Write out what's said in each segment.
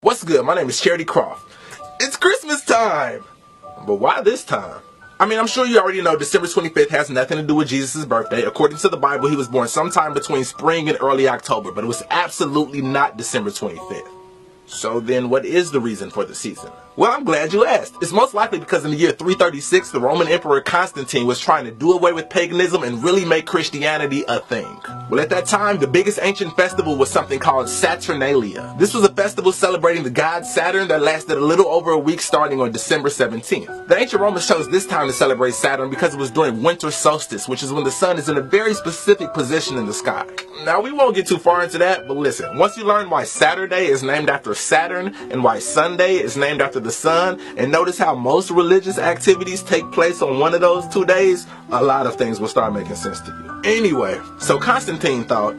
What's good? My name is Charity Croft. It's Christmas time! But why this time? I mean, I'm sure you already know December 25th has nothing to do with Jesus' birthday. According to the Bible, he was born sometime between spring and early October, but it was absolutely not December 25th. So then what is the reason for the season? Well, I'm glad you asked. It's most likely because in the year 336, the Roman Emperor Constantine was trying to do away with paganism and really make Christianity a thing. Well, at that time, the biggest ancient festival was something called Saturnalia. This was a festival celebrating the god Saturn that lasted a little over a week starting on December 17th. The ancient Romans chose this time to celebrate Saturn because it was during winter solstice, which is when the sun is in a very specific position in the sky. Now, we won't get too far into that, but listen, once you learn why Saturday is named after Saturn and why Sunday is named after the sun, and notice how most religious activities take place on one of those 2 days, a lot of things will start making sense to you. Anyway, so Constantine thought,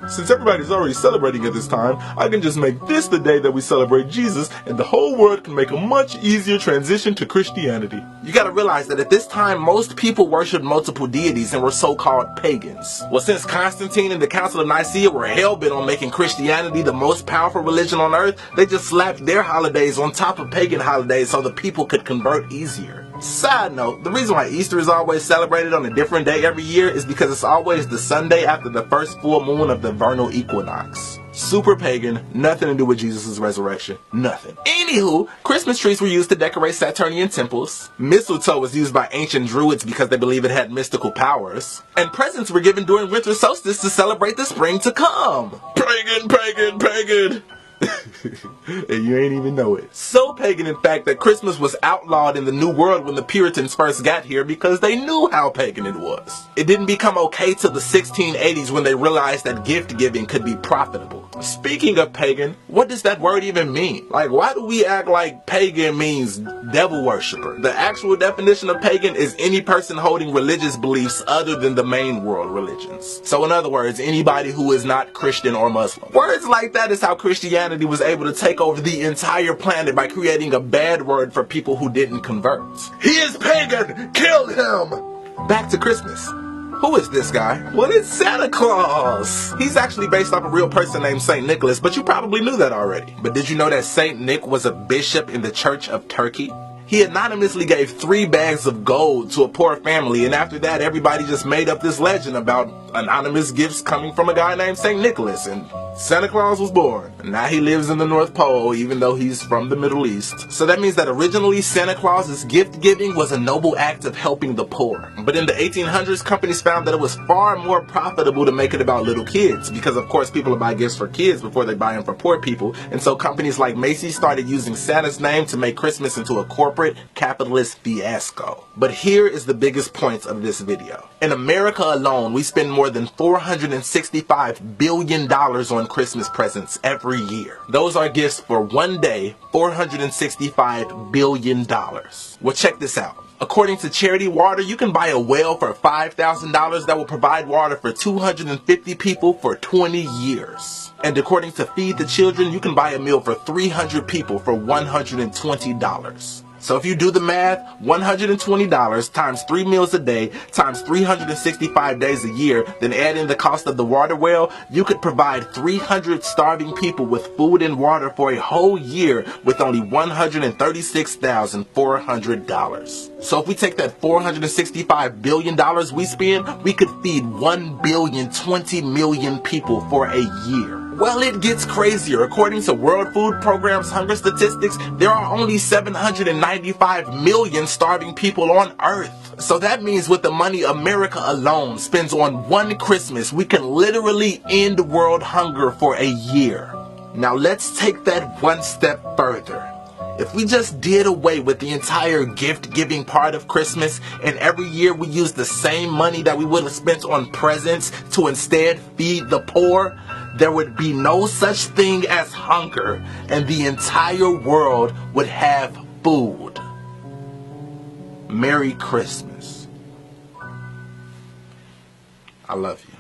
since everybody's already celebrating at this time, I can just make this the day that we celebrate Jesus, and the whole world can make a much easier transition to Christianity. You gotta realize that at this time, most people worshiped multiple deities and were so-called pagans. Well, since Constantine and the Council of Nicaea were hell-bent on making Christianity the most powerful religion on earth, they just slapped their holidays on top of pagan holidays so the people could convert easier. Side note, the reason why Easter is always celebrated on a different day every year is because it's always the Sunday after the first full moon of the vernal equinox. Super pagan, nothing to do with Jesus' resurrection, nothing. Anywho, Christmas trees were used to decorate Saturnian temples. Mistletoe was used by ancient druids because they believe it had mystical powers. And presents were given during winter solstice to celebrate the spring to come. Pagan, pagan, pagan! And you ain't even know it. So pagan, in fact, that Christmas was outlawed in the New World when the Puritans first got here because they knew how pagan it was. It didn't become okay till the 1680s when they realized that gift giving could be profitable. Speaking of pagan, what does that word even mean? Like, why do we act like pagan means devil worshiper? The actual definition of pagan is any person holding religious beliefs other than the main world religions. So in other words, anybody who is not Christian or Muslim. Words like that is how Christianity was able to take over the entire planet by creating a bad word for people who didn't convert. He is pagan! Kill him! Back to Christmas. Who is this guy? Well, it's Santa Claus. He's actually based off a real person named Saint Nicholas, but you probably knew that already. But did you know that Saint Nick was a bishop in the Church of Turkey? He anonymously gave 3 bags of gold to a poor family, and after that everybody just made up this legend about anonymous gifts coming from a guy named Saint Nicholas, and Santa Claus was born. Now he lives in the North Pole, even though he's from the Middle East. So that means that originally Santa Claus's gift giving was a noble act of helping the poor. But in the 1800s, companies found that it was far more profitable to make it about little kids, because of course people will buy gifts for kids before they buy them for poor people. And so companies like Macy's started using Santa's name to make Christmas into a corporate capitalist fiasco. But here is the biggest point of this video. In America alone, we spend more than $465 billion on Christmas presents every year. Those are gifts for one day, $465 billion. Well, check this out. According to Charity Water, you can buy a well for $5,000 that will provide water for 250 people for 20 years. And according to Feed the Children, you can buy a meal for 300 people for $120. So if you do the math, $120 times 3 meals a day times 365 days a year, then add in the cost of the water well, you could provide 300 starving people with food and water for a whole year with only $136,400. So if we take that $465 billion we spend, we could feed 1,020,000,000 people for a year. Well, it gets crazier. According to World Food Program's hunger statistics, there are only 795 million starving people on Earth. So that means with the money America alone spends on one Christmas, we can literally end world hunger for a year. Now let's take that one step further. If we just did away with the entire gift-giving part of Christmas, and every year we use the same money that we would have spent on presents to instead feed the poor, there would be no such thing as hunger, and the entire world would have food. Merry Christmas. I love you.